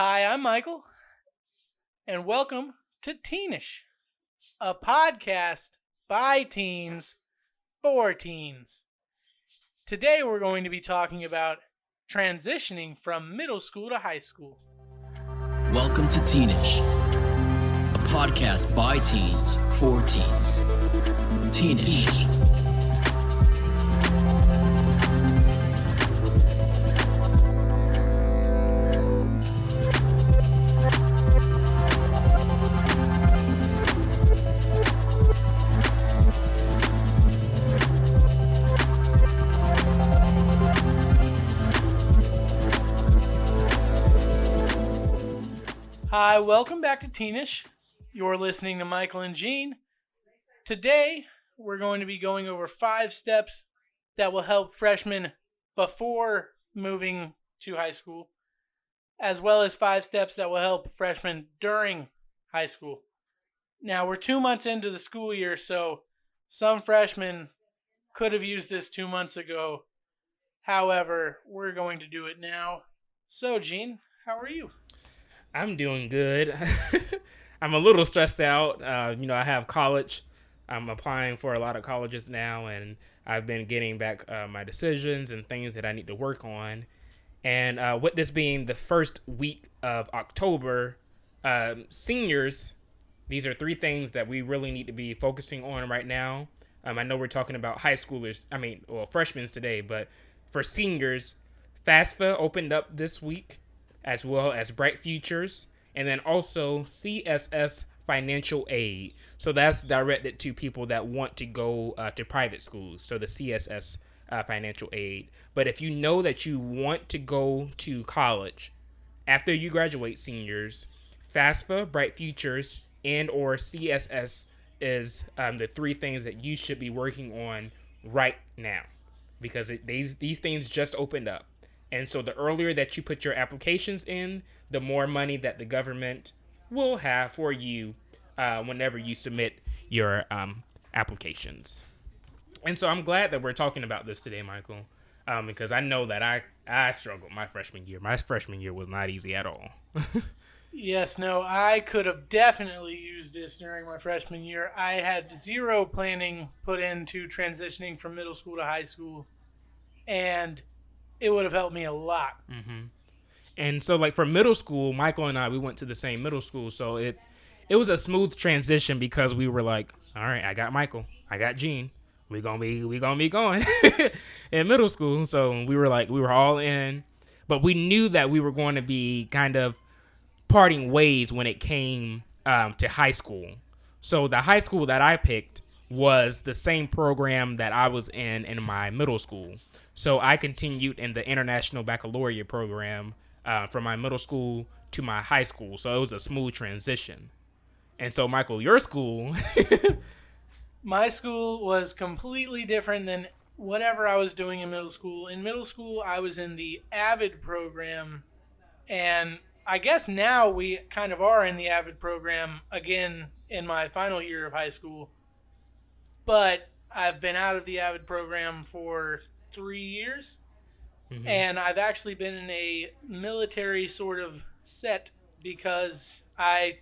Hi, I'm Michael, and welcome to Teenish, a podcast by teens for teens. Today we're going to be talking about transitioning from middle school to high school. Welcome to Teenish, a podcast by teens for teens. Teenish. Hi, welcome back to Teenish. You're listening to Michael and Eugene. Today, we're going to be going over 5 steps that will help freshmen before moving to high school, as well as 5 steps that will help freshmen during high school. Now, we're 2 months into the school year, so some freshmen could have used this 2 months ago. However, we're going to do it now. So, Gene, how are you? I'm doing good. I'm a little stressed out. I have college. I'm applying for a lot of colleges now, and I've been getting back my decisions and things that I need to work on. And with this being the first week of October, seniors, these are 3 things that we really need to be focusing on right now. I know we're talking about freshmen today, but for seniors, FAFSA opened up this week, as well as Bright Futures, and then also CSS financial aid. So that's directed to people that want to go to private schools, so the CSS financial aid. But if you know that you want to go to college after you graduate, seniors, FAFSA, Bright Futures, and or CSS is the 3 things that you should be working on right now, because these things just opened up. And so the earlier that you put your applications in, the more money that the government will have for you whenever you submit your applications. And so I'm glad that we're talking about this today, Michael, because I know that I struggled my freshman year. My freshman year was not easy at all. Yes, no, I could have definitely used this during my freshman year. I had 0 planning put into transitioning from middle school to high school, and it would have helped me a lot. Mm-hmm. And so, like, for middle school, Michael and I, we went to the same middle school, so it was a smooth transition because we were like, all right, I got Michael, I got Gene, we gonna be going in middle school. So we were all in, but we knew that we were going to be kind of parting ways when it came to high school. So the high school that I picked was the same program that I was in my middle school. So I continued in the International Baccalaureate program from my middle school to my high school. So it was a smooth transition. And so, Michael, your school... My school was completely different than whatever I was doing in middle school. In middle school, I was in the AVID program, and I guess now we kind of are in the AVID program again in my final year of high school. But I've been out of the AVID program for 3 years, and I've actually been in a military sort of set because I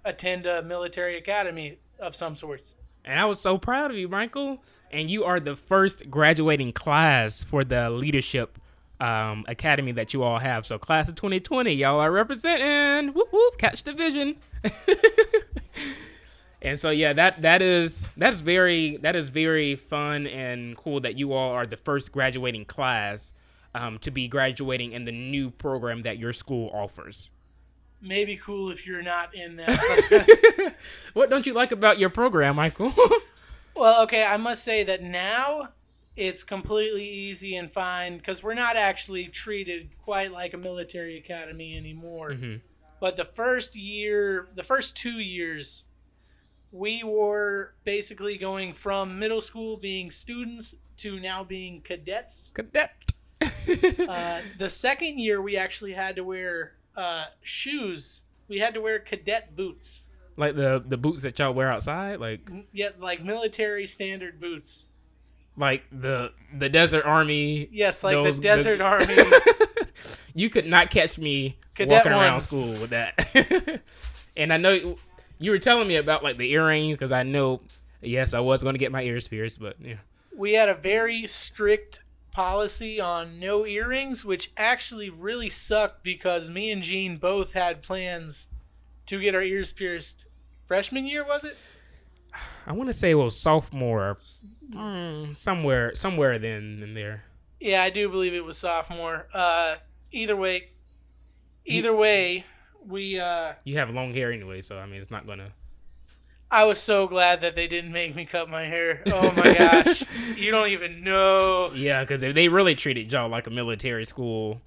attend a military academy of some sorts. And I was so proud of you, Michael. And you are the first graduating class for the leadership academy that you all have. So class of 2020, y'all are representing. Whoop whoop, catch the vision. And so yeah, that is very fun and cool that you all are the first graduating class to be graduating in the new program that your school offers. Maybe cool if you're not in that. What don't you like about your program, Michael? Well, okay, I must say that now it's completely easy and fine because we're not actually treated quite like a military academy anymore. Mm-hmm. But the first 2 years, we were basically going from middle school being students to now being cadets. Cadet. The second year, we actually had to wear shoes. We had to wear cadet boots. Like the boots that y'all wear outside? Like, yeah, like military standard boots. Like the Desert Army. Yes, like the Desert Army. You could not catch me Cadet walking around ones. school with that. And I know you were telling me about like the earrings because I know, yes, I was going to get my ears pierced, but yeah. We had a very strict policy on no earrings, which actually really sucked because me and Gene both had plans to get our ears pierced freshman year, was it? I want to say it was sophomore, somewhere then in there. Yeah, I do believe it was sophomore. Either way, we. You have long hair anyway, so I mean, it's not gonna. I was so glad that they didn't make me cut my hair. Oh my gosh, you don't even know. Yeah, because they really treated y'all like a military school.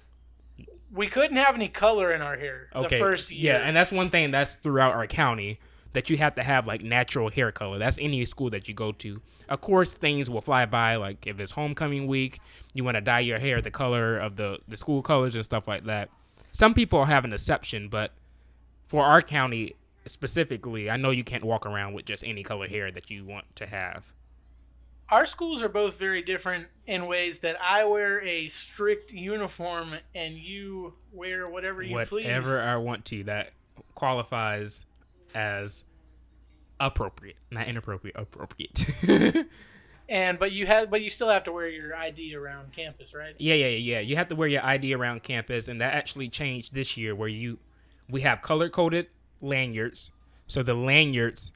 We couldn't have any color in our hair the first year. Yeah, and that's one thing that's throughout our county, that you have to have like natural hair color. That's any school that you go to. Of course, things will fly by. Like if it's homecoming week, you want to dye your hair the color of the school colors and stuff like that. Some people have an exception, but for our county specifically, I know you can't walk around with just any color hair that you want to have. Our schools are both very different in ways that I wear a strict uniform and you wear whatever you please. Whatever I want to. That qualifies as appropriate, not inappropriate. Appropriate. But you still have to wear your ID around campus, right? Yeah. You have to wear your ID around campus, and that actually changed this year, where we have color coded lanyards. So the lanyards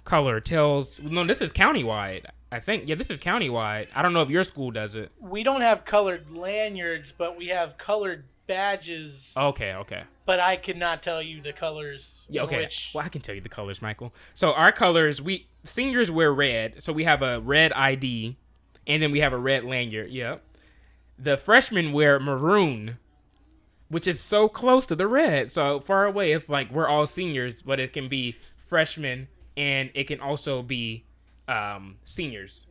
color tells. No, this is countywide. I think. Yeah, this is countywide. I don't know if your school does it. We don't have colored lanyards, but we have colored badges. Okay. But I could not tell you the colors. Yeah, okay. Well, I can tell you the colors, Michael. So our colors, seniors wear red. So we have a red ID, and then we have a red lanyard. Yep. The freshmen wear maroon, which is so close to the red. So far away, it's like we're all seniors, but it can be freshmen, and it can also be seniors.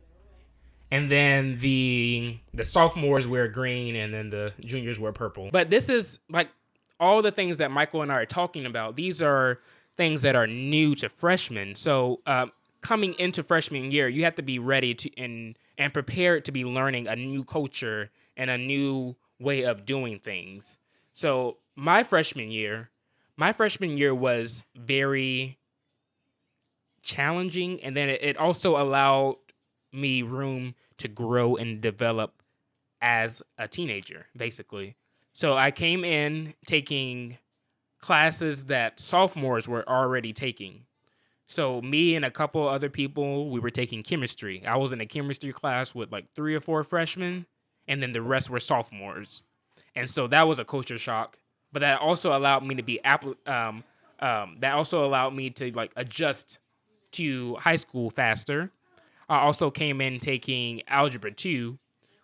And then the sophomores wear green, and then the juniors wear purple. But this is like all the things that Michael and I are talking about. These are things that are new to freshmen. So coming into freshman year, you have to be ready to and prepared to be learning a new culture and a new way of doing things. So my freshman year was very challenging, and then it also allowed me room to grow and develop as a teenager, basically. So I came in taking classes that sophomores were already taking. So me and a couple other people, we were taking chemistry. I was in a chemistry class with like 3 or 4 freshmen, and then the rest were sophomores. And so that was a culture shock. But that also allowed me to be like adjust to high school faster. I also came in taking Algebra 2,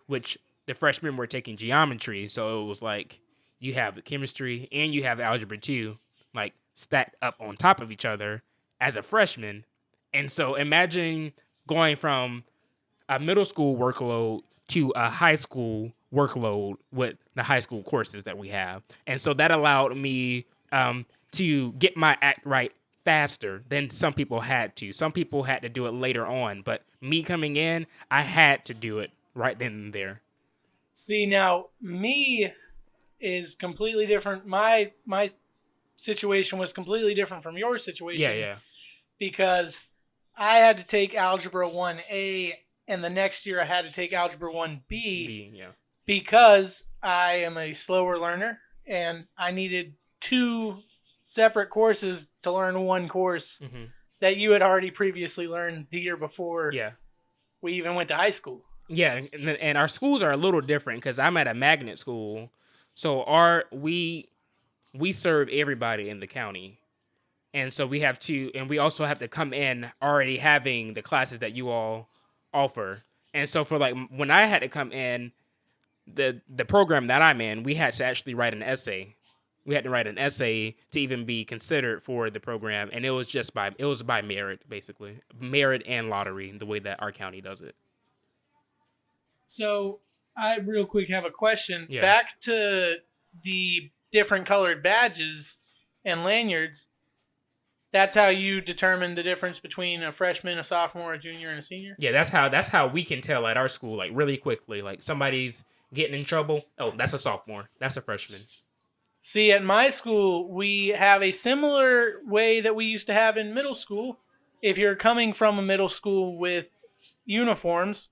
which the freshmen were taking geometry. So it was like you have chemistry and you have Algebra 2, like stacked up on top of each other as a freshman. And so imagine going from a middle school workload to a high school workload with the high school courses that we have. And so that allowed me to get my act right faster than some people had to. Some people had to do it later on, but me coming in, I had to do it right then and there. See, now me is completely different. My situation was completely different from your situation. Yeah. Because I had to take Algebra 1A, and the next year I had to take Algebra 1B. Yeah. Because I am a slower learner, and I needed 2 separate courses to learn one course that you had already previously learned the year before we even went to high school. Yeah, and our schools are a little different because I'm at a magnet school, so we serve everybody in the county, and so we also have to come in already having the classes that you all offer, and so for like when I had to come in, the program that I'm in, we had to actually write an essay. We had to write an essay to even be considered for the program, and it was by merit, basically. Merit and lottery, the way that our county does it. So, I real quick have a question. Yeah. Back to the different colored badges and lanyards, that's how you determine the difference between a freshman, a sophomore, a junior, and a senior? Yeah, that's how we can tell at our school, like really quickly. Like somebody's getting in trouble. Oh, that's a sophomore. That's a freshman. See, at my school, we have a similar way that we used to have in middle school. If you're coming from a middle school with uniforms,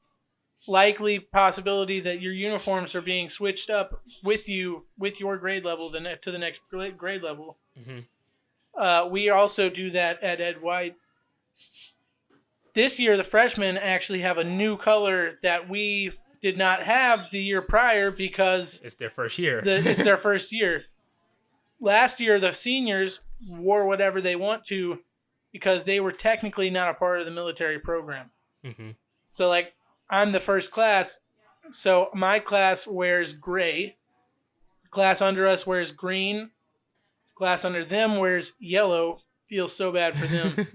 likely possibility that your uniforms are being switched up with you with your grade level to the next grade level. Mm-hmm. We also do that at Ed White. This year, the freshmen actually have a new color that we did not have the year prior because It's their first year. it's their first year. Last year, the seniors wore whatever they want to because they were technically not a part of the military program. Mm-hmm. So, like, I'm the first class, so my class wears gray. The class under us wears green. The class under them wears yellow. Feels so bad for them.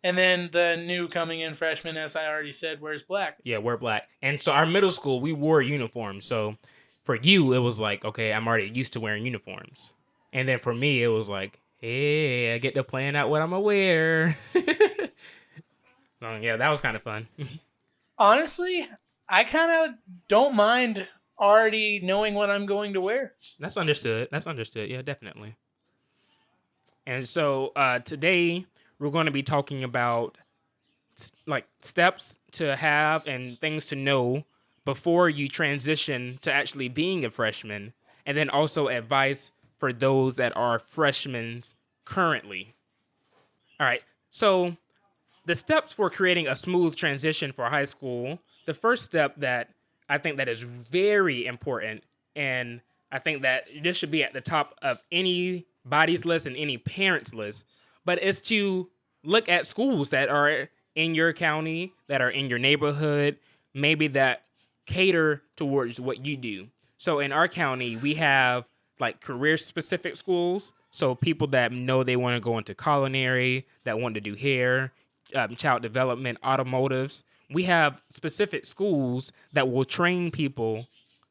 And then the new coming in freshman, as I already said, wears black. Yeah, we're black. And so our middle school, we wore uniforms. So for you, it was like, okay, I'm already used to wearing uniforms. And then for me, it was like, hey, I get to plan out what I'm gonna wear. So yeah, that was kind of fun. Honestly, I kind of don't mind already knowing what I'm going to wear. That's understood. That's understood. Yeah, definitely. And so today we're going to be talking about like steps to have and things to know before you transition to actually being a freshman, and then also advice for those that are freshmen currently. All right. So the steps for creating a smooth transition for high school, the first step that I think that is very important, and I think that this should be at the top of anybody's list and any parent's list, but is to look at schools that are in your county, that are in your neighborhood, maybe that cater towards what you do. So in our county, we have like career specific schools. So people that know they want to go into culinary, that want to do hair, child development, automotives. We have specific schools that will train people,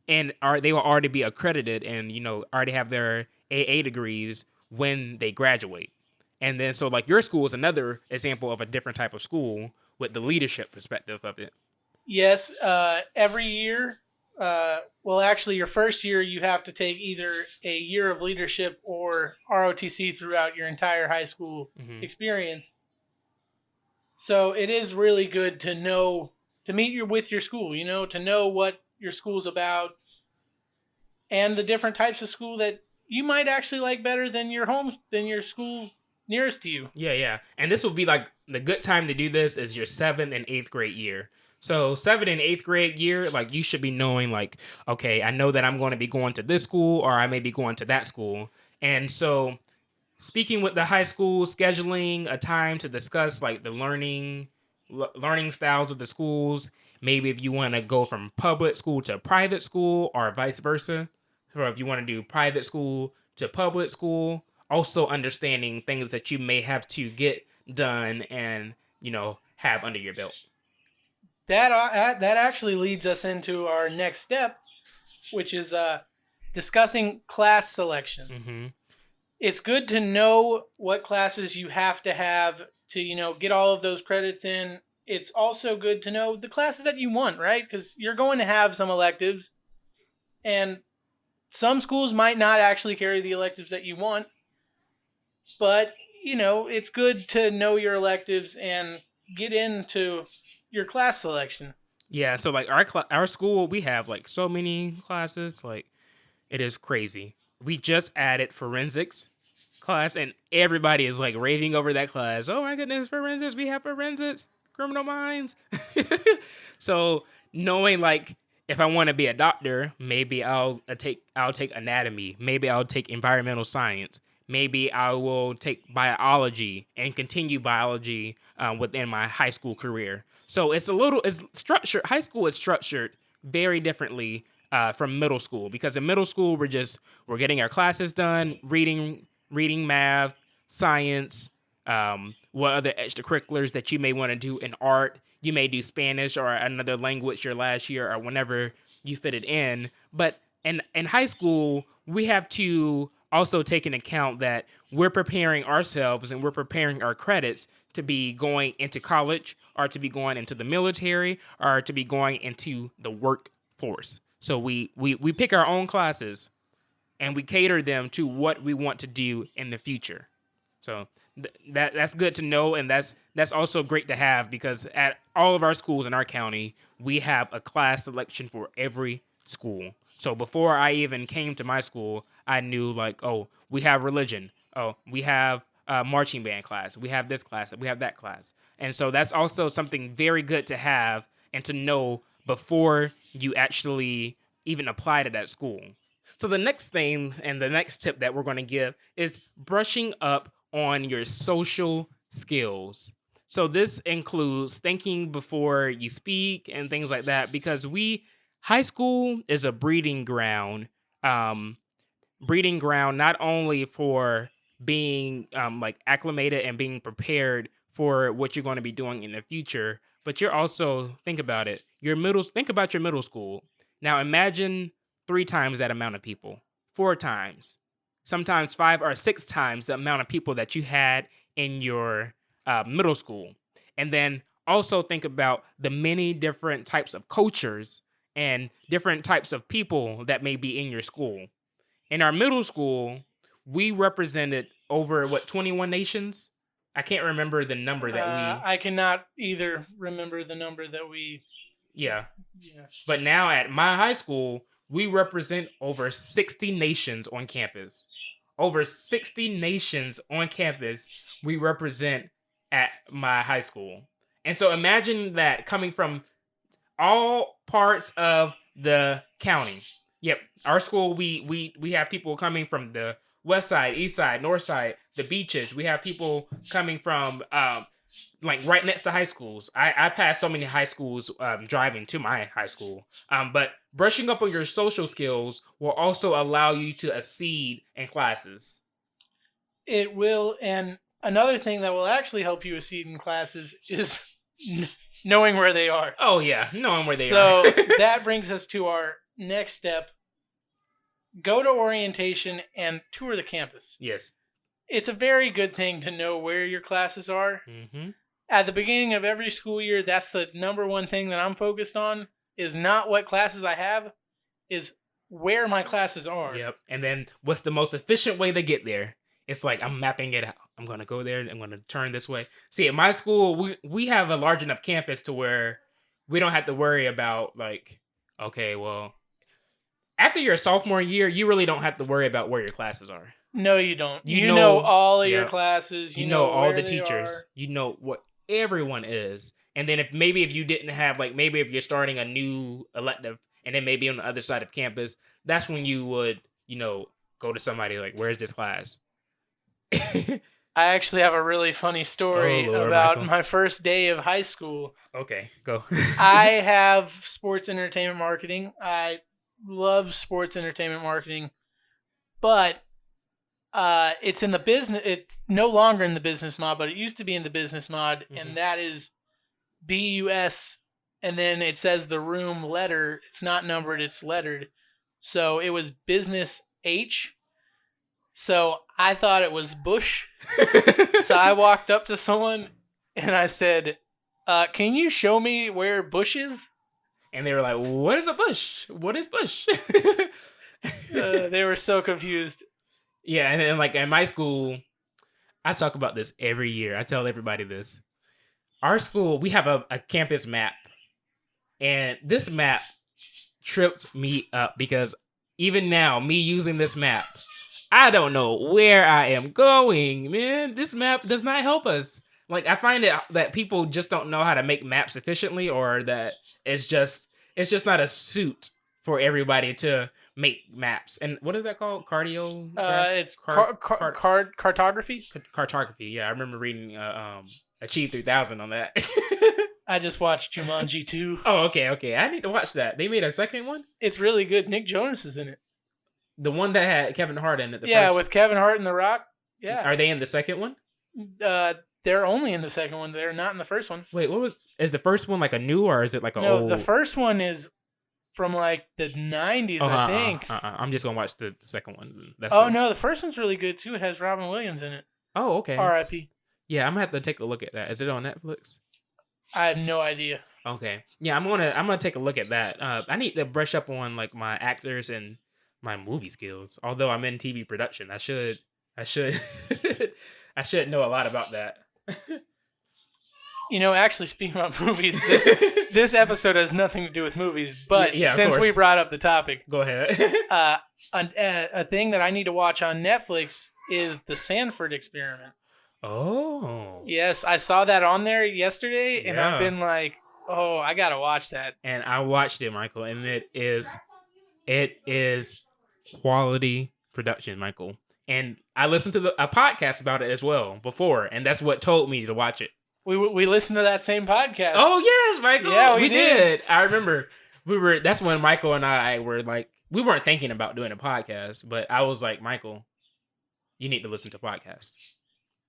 and they will already be accredited and already have their AA degrees when they graduate. And then so like your school is another example of a different type of school with the leadership perspective of it. Yes, every year, well, actually, your first year, you have to take either a year of leadership or ROTC throughout your entire high school experience. So it is really good to know, to meet with your school, to know what your school's about and the different types of school that you might actually like better than your school nearest to you. Yeah. And this will be like the good time to do this is your 7th and 8th grade year. So 7th and 8th grade year, like you should be knowing like, okay, I know that I'm going to be going to this school or I may be going to that school. And so speaking with the high school, scheduling a time to discuss like the learning styles of the schools. Maybe if you want to go from public school to private school or vice versa. Or if you want to do private school to public school. Also understanding things that you may have to get done and, have under your belt. That actually leads us into our next step, which is discussing class selection. Mm-hmm. It's good to know what classes you have to get all of those credits in. It's also good to know the classes that you want, right? Because you're going to have some electives, and some schools might not actually carry the electives that you want. But, it's good to know your electives and get into your class selection. Yeah, so like our school, we have like so many classes, like it is crazy. We just added forensics class, and everybody is like raving over that class. Oh my goodness, forensics! We have forensics, criminal minds. So knowing like if I want to be a doctor, maybe I'll take anatomy. Maybe I'll take environmental science. Maybe I will take biology and continue biology within my high school career. So it's structured. High school is structured very differently from middle school, because in middle school we're getting our classes done, reading, math, science, what other extracurriculars that you may want to do in art. You may do Spanish or another language your last year or whenever you fit it in. But in high school, we have to also take into account that we're preparing ourselves and we're preparing our credits to be going into college or to be going into the military or to be going into the workforce. So we pick our own classes and we cater them to what we want to do in the future. So that's good to know, and that's also great to have, because at all of our schools in our county, we have a class selection for every school. So before I even came to my school, I knew, like, oh, we have religion. Oh, we have marching band class. We have this class. We have that class. And so that's also something very good to have and to know before you actually even apply to that school. So the next thing and the next tip that we're going to give is brushing up on your social skills. So this includes thinking before you speak and things like that, because high school is a breeding ground not only for being like acclimated and being prepared for what you're going to be doing in the future, but you're also, think about it, think about your middle school. Now imagine 3 times that amount of people, 4 times, sometimes 5 or 6 times the amount of people that you had in your middle school. And then also think about the many different types of cultures and different types of people that may be in your school. In our middle school, we represented over 21 nations. I can't remember the number that we. I cannot either remember the number that we. Yeah. Yeah. But now at my high school, we represent over 60 nations on campus. Over 60 nations on campus we represent at my high school. And so imagine that coming from all parts of the county. Yep, our school, we have people coming from the west side, east side, north side, the beaches. We have people coming from like right next to high schools. I passed so many high schools driving to my high school. But brushing up on your social skills will also allow you to exceed in classes. It will, and another thing that will actually help you exceed in classes is knowing where they are. Oh yeah, knowing where they are. So that brings us to our next step. Go to orientation and tour the campus. Yes. It's a very good thing to know where your classes are. Mm-hmm. At the beginning of every school year, that's the number one thing that I'm focused on, is not what classes I have, is where my classes are. Yep. And then what's the most efficient way to get there? It's like I'm mapping it out. I'm going to go there. I'm going to turn this way. See, at my school, we have a large enough campus to where we don't have to worry about, like, okay, well, after your sophomore year, you really don't have to worry about where your classes are. No, you don't. You know all of your classes. You know all the teachers. You know what everyone is. And then if you didn't have, like, maybe if you're starting a new elective and then maybe on the other side of campus, that's when you would, go to somebody like, where's this class? I actually have a really funny story about Michael. my first day of high school. Okay, go. I have sports entertainment marketing. I love sports entertainment marketing, but it's in the business. It's no longer in the business mod, but it used to be in the business mod, and that is BUS. And then it says the room letter. It's not numbered; it's lettered. So it was business H. So I thought it was Bush. So I walked up to someone and I said, "Can you show me where Bush is?" And they were like, "What is a bush? What is Bush?" They were so confused. Yeah, and then, like, in my school, I talk about this every year. I tell everybody this. Our school, we have a campus map. And this map tripped me up, because even now, me using this map, I don't know where I am going, man. This map does not help us. Like, I find it that people just don't know how to make maps efficiently, or that it's just not a suit for everybody to make maps. And what is that called? It's cartography. Cartography. Yeah, I remember reading Achieve 3000 on that. I just watched Jumanji 2. Oh, okay. I need to watch that. They made a second one? It's really good. Nick Jonas is in it. The one that had Kevin Hart in it. With Kevin Hart and The Rock. Yeah. Are they in the second one? They're only in the second one. They're not in the first one. Wait, is the first one like a new, or is it like a old? No, the first one is from like the 90s, I think. I'm just going to watch the second one. No, the first one's really good too. It has Robin Williams in it. Oh, okay. R.I.P. Yeah, I'm going to have to take a look at that. Is it on Netflix? I have no idea. Okay. Yeah, I'm gonna take a look at that. I need to brush up on like my actors and my movie skills. Although I'm in TV production, I should I should know a lot about that. Actually, speaking about movies, this episode has nothing to do with movies, but Yeah, of since we course. brought up the topic, Go ahead. uh, a thing that I need to watch on Netflix is the Sanford Experiment. Oh. Yes, I saw that on there yesterday, and I've Yeah. been like, oh, I gotta watch that. And I watched it, Michael, and it is quality production, Michael. And I listened to a podcast about it as well before, and that's what told me to watch it. We listened to that same podcast. Oh yes, Michael. Yeah, we did. I remember that's when Michael and I were like, we weren't thinking about doing a podcast, but I was like, Michael, you need to listen to podcasts.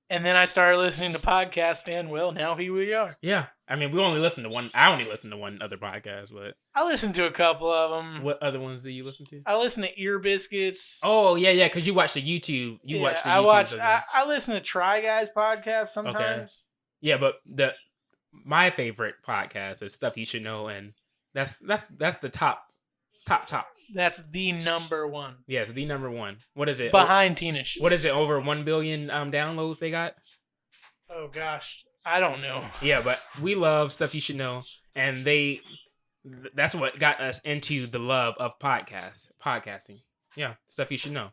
And then I started listening to podcasts, and well, now here we are. Yeah. I mean, we only listened to one. I only listened to one other podcast, but I listened to a couple of them. what other ones do you listen to? I listen to Ear Biscuits. Oh yeah, because you watch the YouTube. I listen to Try Guys podcast sometimes. Okay. Yeah, but my favorite podcast is Stuff You Should Know, and that's the top. That's the number one. Yeah, it's the number one. What is it? Behind Teenish. What is it? Over 1 billion downloads they got? Oh gosh, I don't know. Yeah, but we love Stuff You Should Know, and that's what got us into the love of podcasting. Yeah, Stuff You Should Know.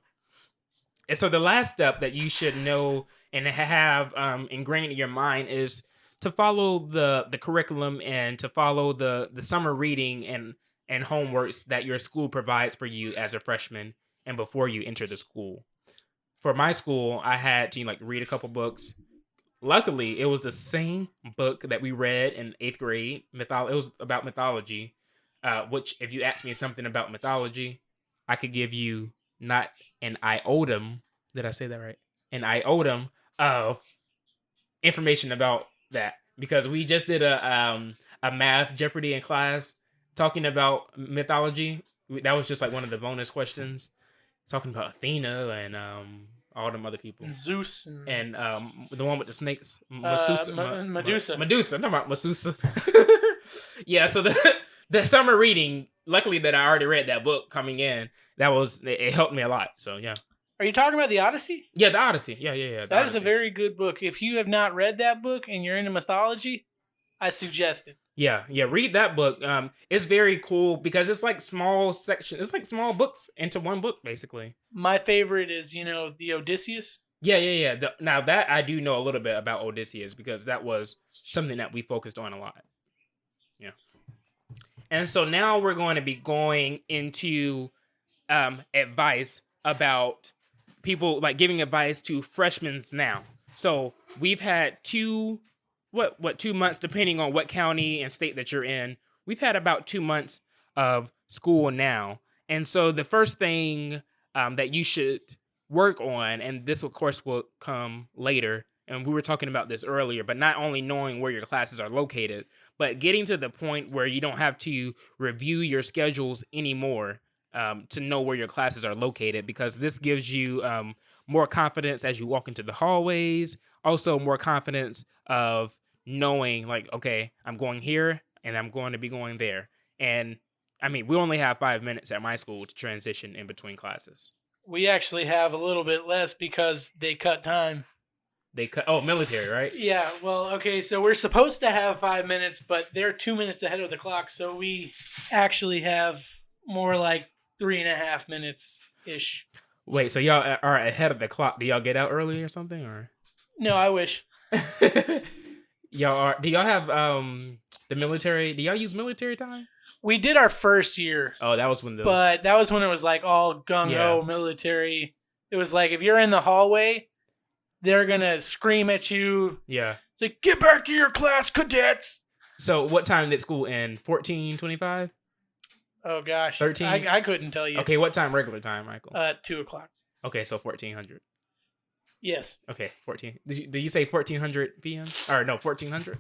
And so the last step that you should know and have ingrained in your mind is to follow the curriculum and to follow the summer reading and homeworks that your school provides for you as a freshman and before you enter the school. For my school, I had to read a couple books. Luckily, it was the same book that we read in 8th grade. It was about mythology, which if you ask me something about mythology, I could give you not an iota. Did I say that right? An iota of information about that, because we just did a math Jeopardy in class talking about mythology. That was just like one of the bonus questions, talking about Athena and all them other people, and Zeus and the one with the snakes, Medusa. Medusa. I'm talking about Medusa. Yeah, so the summer reading. Luckily that I already read that book coming in. It helped me a lot. So yeah. Are you talking about the Odyssey? Yeah, the Odyssey. Yeah. That is a very good book. If you have not read that book and you're into mythology, I suggest it. Yeah. Read that book. It's very cool because it's like small sections. It's like small books into one book, basically. My favorite is, the Odysseus. Yeah. Now that I do know a little bit about Odysseus because that was something that we focused on a lot. Yeah. And so now we're going to be going into advice about people, like giving advice to freshmen now. So we've had 2 months, depending on what county and state that you're in. We've had about 2 months of school now. And so the first thing that you should work on, and this of course will come later, and we were talking about this earlier, but not only knowing where your classes are located, but getting to the point where you don't have to review your schedules anymore to know where your classes are located, because this gives you more confidence as you walk into the hallways. Also more confidence of knowing like, okay, I'm going here and I'm going to be going there. And I mean, we only have 5 minutes at my school to transition in between classes. We actually have a little bit less because they cut time. Military, right? Yeah, well, okay, so we're supposed to have 5 minutes, but they're 2 minutes ahead of the clock, so we actually have more like 3.5 minutes-ish. Wait, so y'all are ahead of the clock. Do y'all get out early or something, or? No, I wish. Y'all are. Do y'all have the military? Do y'all use military time? We did our first year. Oh, that was when But that was when it was like all gung-ho military. It was like if you're in the hallway, they're going to scream at you. Yeah. It's like, get back to your class, cadets. So what time did school end? 14:25? Oh, gosh. 13? I couldn't tell you. Okay, what time, regular time, Michael? 2 o'clock. Okay, so 1400. Yes. Okay, 14. Did you say 1400 p.m.? Or no, 1400?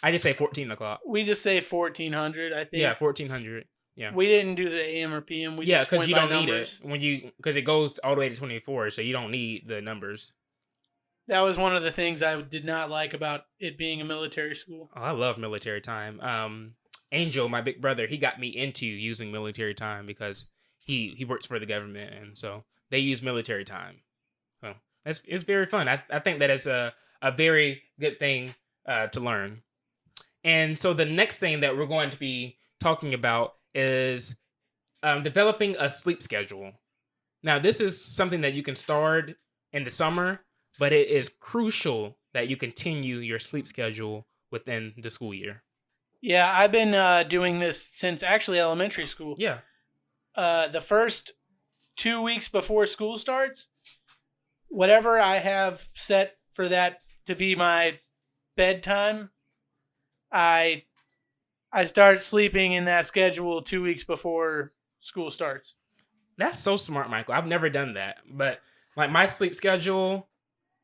I just say 14 o'clock. We just say 1400, I think. Yeah, 1400. Yeah. We didn't do the AM or PM. We just because went you by don't numbers. need it because it goes all the way to 24, so you don't need the numbers. That was one of the things I did not like about it being a military school. Oh, I love military time. Angel, my big brother, he got me into using military time because he works for the government, and so they use military time. So it's very fun. I think that is a very good thing to learn. And so the next thing that we're going to be talking about is developing a sleep schedule. Now, this is something that you can start in the summer, but it is crucial that you continue your sleep schedule within the school year. Yeah, I've been doing this since actually elementary school. Yeah. The first 2 weeks before school starts, whatever I have set for that to be my bedtime, I start sleeping in that schedule 2 weeks before school starts. That's so smart, Michael. I've never done that. But like my sleep schedule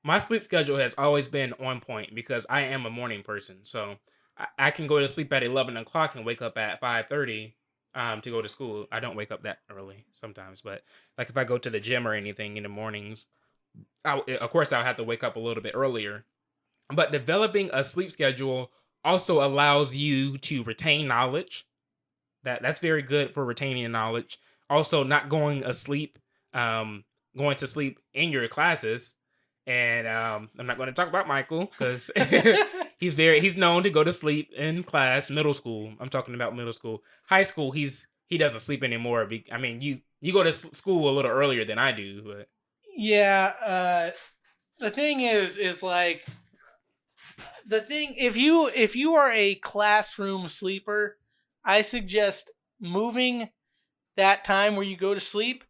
has always been on point because I am a morning person. So I can go to sleep at 11 o'clock and wake up at 5:30 to go to school. I don't wake up that early sometimes, but like if I go to the gym or anything in the mornings, of course I'll have to wake up a little bit earlier. But developing a sleep schedule also allows you to retain knowledge. That's very good for retaining knowledge. Also, not going asleep, going to sleep in your classes. And I'm not going to talk about Michael because he's known to go to sleep in class. Middle school, I'm talking about middle school. High school, he doesn't sleep anymore. I mean, you go to school a little earlier than I do, but Yeah, the thing is like the thing if you are a classroom sleeper, I suggest moving that time where you go to sleep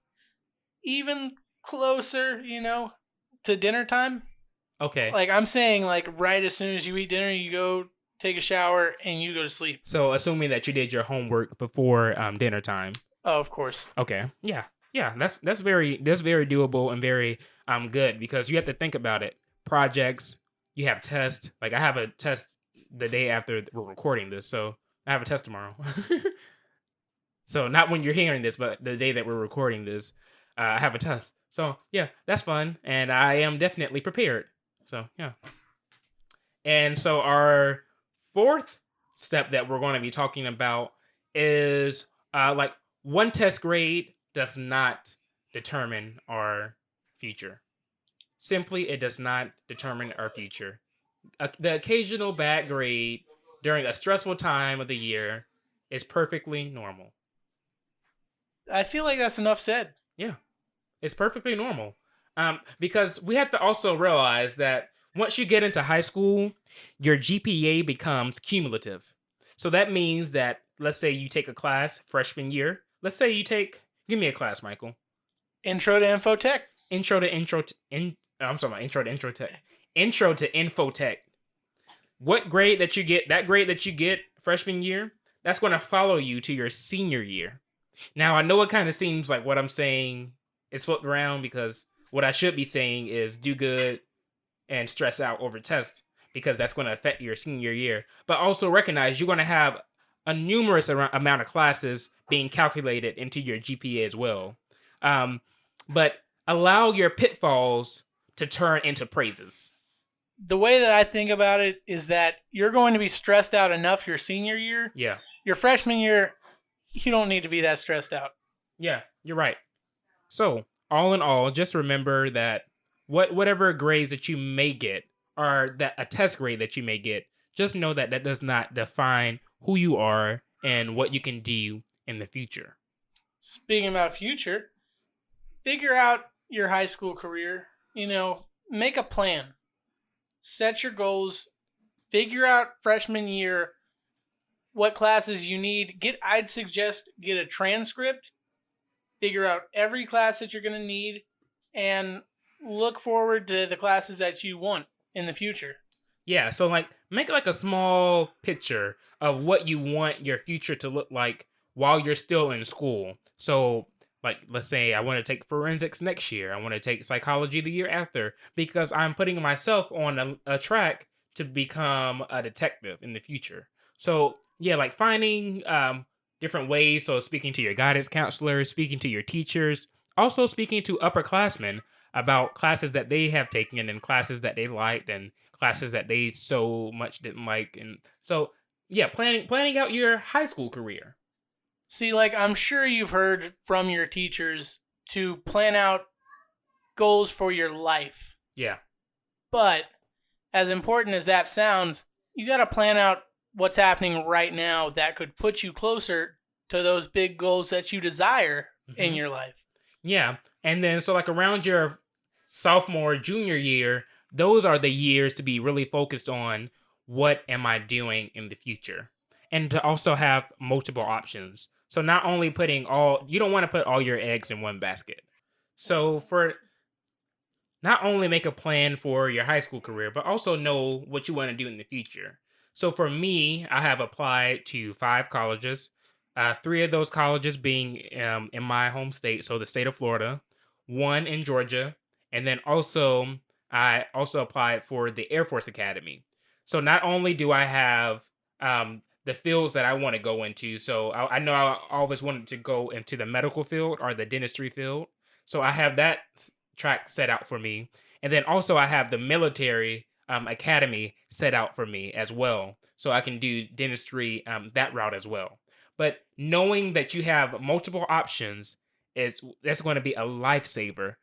even closer, to dinner time. okay. Like I'm saying, like right as soon as you eat dinner, you go take a shower and you go to sleep. So assuming that you did your homework before dinner time. Oh, of course. Okay. Yeah. Yeah. That's very doable and very good because you have to think about it. Projects, you have tests. Like I have a test the day after we're recording this, so I have a test tomorrow. So not when you're hearing this, but the day that we're recording this, I have a test. So yeah, that's fun, and I am definitely prepared. So yeah. And so our fourth step that we're going to be talking about is like one test grade does not determine our future. Simply, it does not determine our future. The occasional bad grade during a stressful time of the year is perfectly normal. I feel like that's enough said. Yeah, it's perfectly normal. Because we have to also realize that once you get into high school, your GPA becomes cumulative. So that means that, let's say you take a class freshman year. Let's say give me a class, Michael. Intro to Infotech. I'm talking about intro to Introtech. Intro to Infotech. What grade that you get, that grade that you get freshman year, that's going to follow you to your senior year. Now, I know it kind of seems like what I'm saying is flipped around because what I should be saying is do good and stress out over test because that's going to affect your senior year. But also recognize you're going to have a numerous amount of classes being calculated into your GPA as well. But allow your pitfalls to turn into praises. The way that I think about it is that you're going to be stressed out enough your senior year. Yeah. Your freshman year, you don't need to be that stressed out. Yeah, you're right. So, all in all, just remember that whatever grades that you may get, or that a test grade that you may get, just know that that does not define who you are and what you can do in the future. Speaking about future, figure out your high school career. Make a plan. Set your goals. Figure out freshman year what classes you need. I'd suggest get a transcript. Figure out every class that you're going to need and look forward to the classes that you want in the future. Yeah, so like make like a small picture of what you want your future to look like while you're still in school. So like let's say I want to take forensics next year. I want to take psychology the year after because I'm putting myself on a track to become a detective in the future. So yeah, like finding different ways. So speaking to your guidance counselors, speaking to your teachers, also speaking to upperclassmen about classes that they have taken and classes that they liked and classes that they so much didn't like. And so, yeah, planning out your high school career. See, like, I'm sure you've heard from your teachers to plan out goals for your life. Yeah. But as important as that sounds, you got to plan out what's happening right now that could put you closer to those big goals that you desire in your life. Yeah. And then, so like around your sophomore, junior year, those are the years to be really focused on what am I doing in the future, and to also have multiple options. So not only you don't want to put all your eggs in one basket. So for not only make a plan for your high school career, but also know what you want to do in the future. So for me, I have applied to 5 colleges, 3 of those colleges being in my home state, so the state of Florida, 1 in Georgia, and then also I also applied for the Air Force Academy. So not only do I have the fields that I want to go into, so I know I always wanted to go into the medical field or the dentistry field. So I have that track set out for me. And then also I have the military academy set out for me as well. So I can do dentistry that route as well. But knowing that you have multiple options that's going to be a lifesaver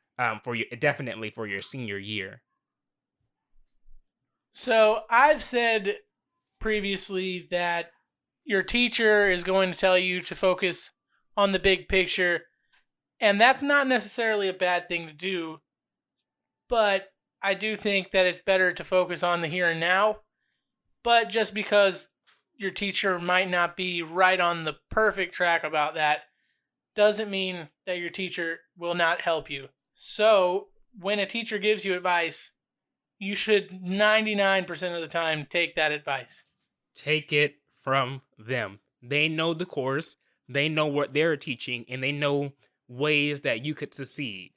for you, definitely for your senior year. So I've said previously that your teacher is going to tell you to focus on the big picture, and that's not necessarily a bad thing to do, but I do think that it's better to focus on the here and now. But just because your teacher might not be right on the perfect track about that doesn't mean that your teacher will not help you. So when a teacher gives you advice, you should 99% of the time take that advice. Take it from them. They know the course, they know what they're teaching, and they know ways that you could succeed.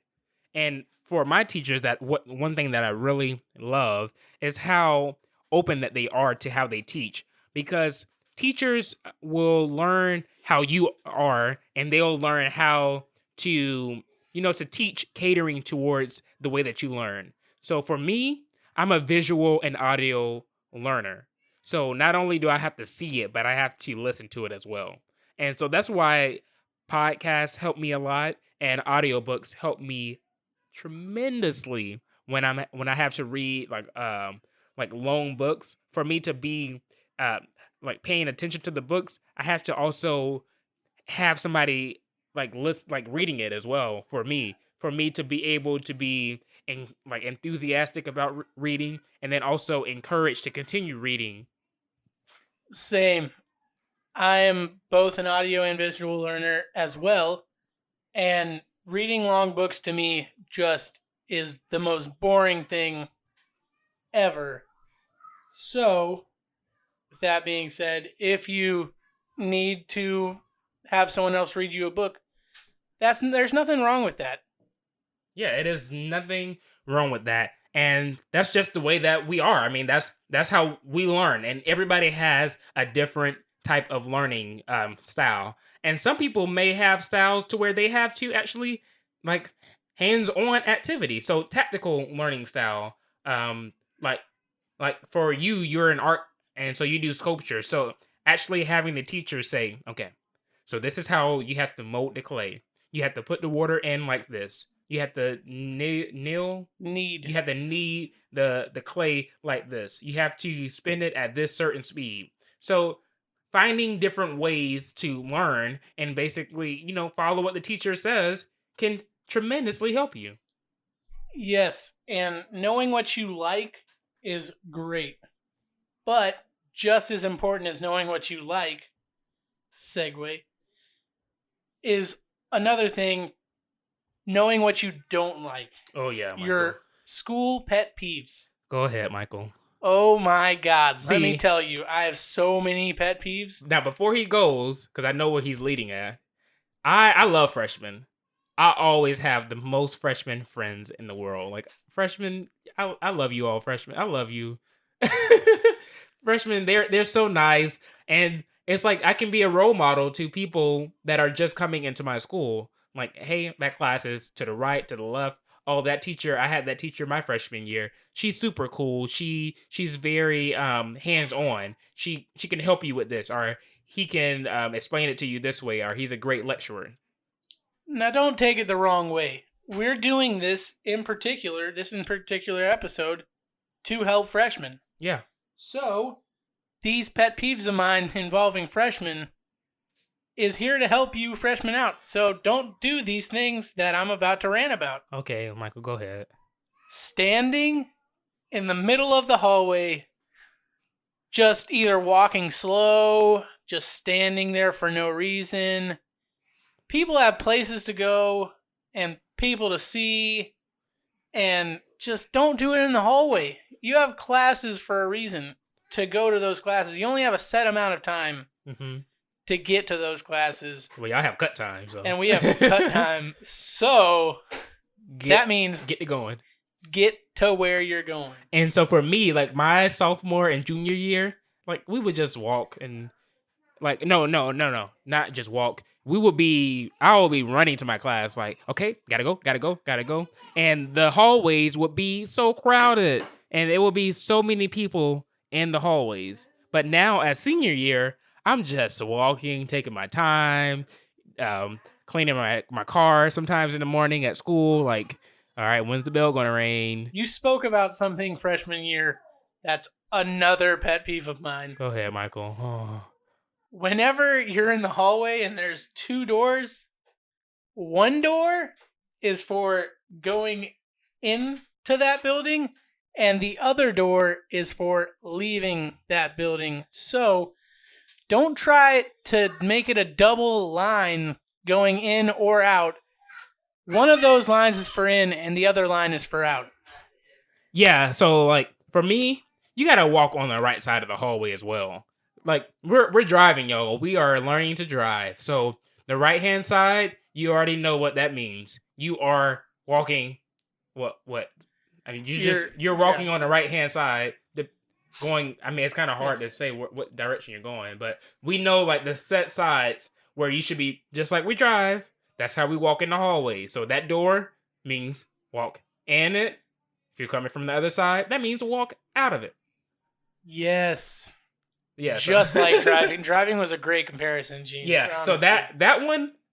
And for my teachers, one thing that I really love is how open that they are to how they teach, because teachers will learn how you are, and they'll learn how to to teach catering towards the way that you learn. So for me, I'm a visual and audio learner. So not only do I have to see it, but I have to listen to it as well. And so that's why podcasts help me a lot and audiobooks help me tremendously when I have to read like long books. For me to be like paying attention to the books, I have to also have somebody like reading it as well. For me to be able to be enthusiastic about reading, and then also encouraged to continue reading. Same. I am both an audio and visual learner as well, and reading long books to me just is the most boring thing ever. So, with that being said, if you need to have someone else read you a book, there's nothing wrong with that. Yeah, it is nothing wrong with that. And that's just the way that we are. I mean, that's how we learn. And everybody has a different type of learning style. And some people may have styles to where they have to actually like hands-on activity. So tactical learning style. Like for you, you're an art, and so you do sculpture. So actually having the teacher say, okay, so this is how you have to mold the clay. You have to put the water in like this. You have to knead. You have to knead the clay like this. You have to spin it at this certain speed. So finding different ways to learn and basically, follow what the teacher says can tremendously help you. Yes, and knowing what you like is great. But just as important as knowing what you like, segue, is another thing, knowing what you don't like. Oh, yeah, Michael. Your school pet peeves. Go ahead, Michael. Oh my God. Let me See? tell you, I have so many pet peeves. Now, before he goes, because I know what he's leading at, I love freshmen. I always have the most freshman friends in the world. Like, freshmen, I love you all, freshmen. I love you. Freshmen, they're so nice. And it's like I can be a role model to people that are just coming into my school. Like, hey, that class is to the right, to the left. oh, that teacher, I had that teacher my freshman year. She's super cool. She's very hands on. She can help you with this, or he can explain it to you this way, or he's a great lecturer. Now, don't take it the wrong way. We're doing this in particular episode, to help freshmen. Yeah. So, these pet peeves of mine involving freshmen is here to help you freshmen out. So, don't do these things that I'm about to rant about. Okay, Michael, go ahead. Standing in the middle of the hallway, just either walking slow, just standing there for no reason. People have places to go and people to see, and just don't do it in the hallway. You have classes for a reason to go to those classes. You only have a set amount of time to get to those classes. Well, y'all have cut time, so. And we have cut time. So that means get it going. Get to where you're going. And so for me, like my sophomore and junior year, like we would just walk and like no, not just walk. I will be running to my class like, okay, gotta go. And the hallways would be so crowded and there would be so many people in the hallways. But now as senior year, I'm just walking, taking my time, cleaning my car sometimes in the morning at school. Like, all right, when's the bell going to ring? You spoke about something freshman year that's another pet peeve of mine. Go ahead, Michael. Oh. Whenever you're in the hallway and there's two doors, one door is for going into that building, and the other door is for leaving that building. So don't try to make it a double line going in or out. One of those lines is for in, and the other line is for out. Yeah, so like for me, you gotta walk on the right side of the hallway as well. Like we're driving, y'all. We are learning to drive. So the right hand side, you already know what that means. You are walking. What? I mean, you're walking on the right hand side. Going. I mean, it's kind of hard to say what direction you're going, but we know like the set sides where you should be. Just like we drive, that's how we walk in the hallway. So that door means walk in it. If you're coming from the other side, that means walk out of it. Yes. Yeah, just like driving. Driving was a great comparison, Gene. Yeah, honestly. so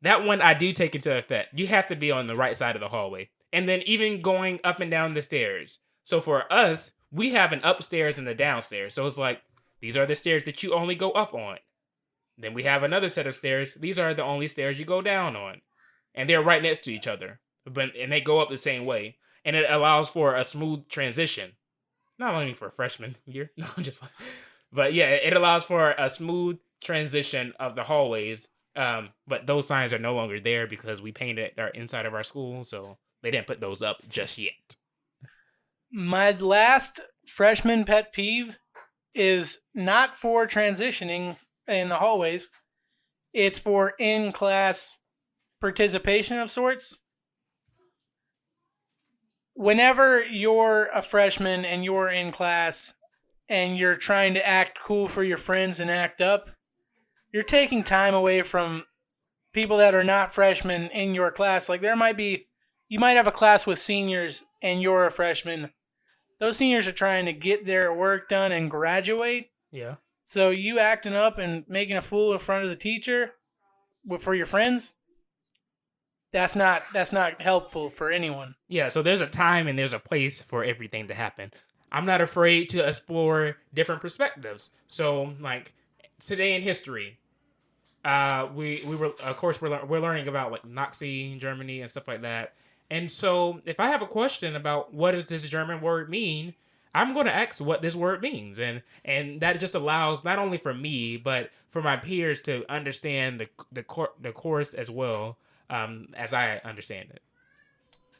that one I do take into effect. You have to be on the right side of the hallway, and then even going up and down the stairs. So for us, we have an upstairs and a downstairs. So it's like these are the stairs that you only go up on. Then we have another set of stairs. These are the only stairs you go down on, and they're right next to each other, and they go up the same way, and it allows for a smooth transition. Not only for freshman year, no, just like. But yeah, it allows for a smooth transition of the hallways. But those signs are no longer there because we painted our inside of our school, so they didn't put those up just yet. My last freshman pet peeve is not for transitioning in the hallways. It's for in-class participation of sorts. Whenever you're a freshman and you're in class and you're trying to act cool for your friends and act up, you're taking time away from people that are not freshmen in your class. Like you might have a class with seniors and you're a freshman. Those seniors are trying to get their work done and graduate. Yeah. So you acting up and making a fool in front of the teacher for your friends, that's not helpful for anyone. Yeah, so there's a time and there's a place for everything to happen. I'm not afraid to explore different perspectives. So, like today in history, we were, of course, we're learning about like Nazi Germany and stuff like that. And so, if I have a question about what does this German word mean, I'm going to ask what this word means, and that just allows not only for me but for my peers to understand the course as well as I understand it.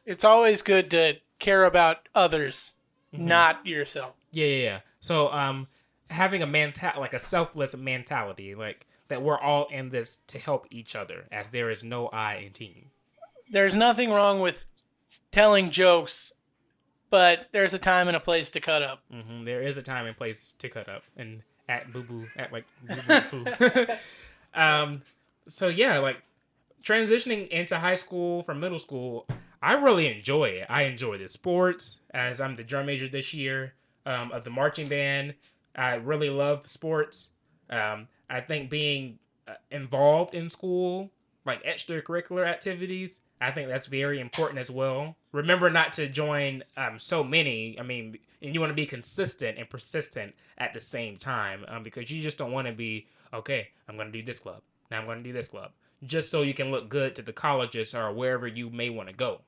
It's always good to care about others. Not yourself. Yeah. So, having a selfless mentality, like that we're all in this to help each other, as there is no I in team. There's nothing wrong with telling jokes, but there's a time and a place to cut up. Mm-hmm. There is a time and place to cut up and act like boo boo. So yeah, like transitioning into high school from middle school, I really enjoy it. I enjoy the sports as I'm the drum major this year of the marching band. I really love sports. I think being involved in school, like extracurricular activities, I think that's very important as well. Remember not to join so many. I mean, and you want to be consistent and persistent at the same time because you just don't want to be, okay, I'm going to do this club. Now I'm going to do this club. Just so you can look good to the colleges or wherever you may want to go.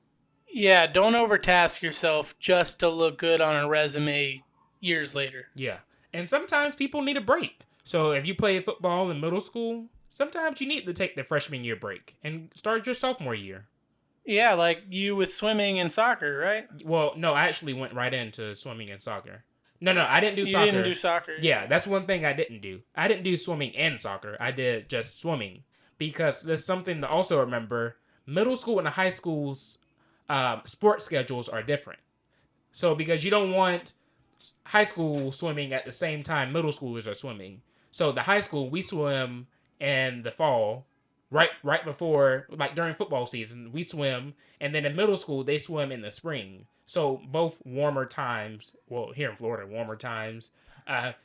Yeah, don't overtask yourself just to look good on a resume years later. Yeah. And sometimes people need a break. So if you play football in middle school, sometimes you need to take the freshman year break and start your sophomore year. Yeah, like you with swimming and soccer, right? Well, no, I actually went right into swimming and soccer. No, I didn't do You soccer. didn't do soccer. Yeah, that's one thing I didn't do. I didn't do swimming and soccer. I did just swimming because there's something to also remember. Middle school and high school's sports schedules are different. So because you don't want high school swimming at the same time middle schoolers are swimming. So the high school we swim in the fall, right before like during football season we swim, and then in middle school they swim in the spring. So both warmer times, well here in Florida warmer times,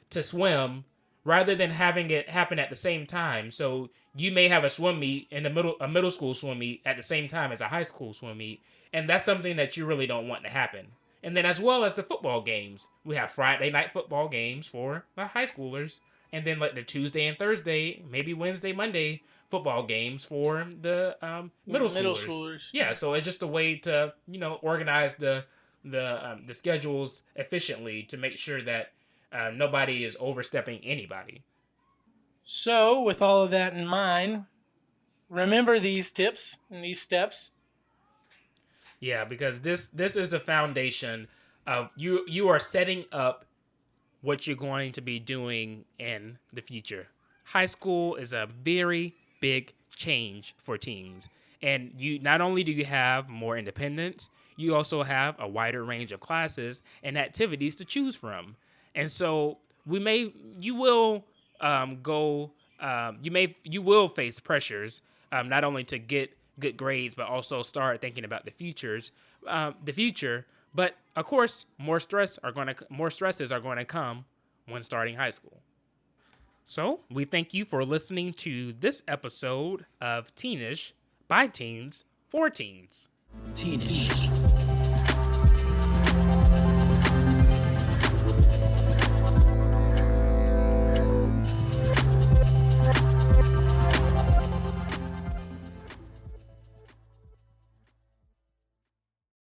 to swim rather than having it happen at the same time. So you may have a swim meet in a middle school swim meet at the same time as a high school swim meet, and that's something that you really don't want to happen. And then as well as the football games, we have Friday night football games for the high schoolers, and then like the Tuesday and Thursday, maybe Wednesday, Monday football games for the middle schoolers. Yeah, so it's just a way to organize the schedules efficiently to make sure that nobody is overstepping anybody. So, with all of that in mind, remember these tips and these steps. Yeah, because this is the foundation of you are setting up what you're going to be doing in the future. High school is a very big change for teens. And you not only do you have more independence, you also have a wider range of classes and activities to choose from. And so you will you will face pressures not only to get good grades but also start thinking about the future. But of course, more stresses are going to come when starting high school. So we thank you for listening to this episode of Teenish by Teens for Teens. Teenish.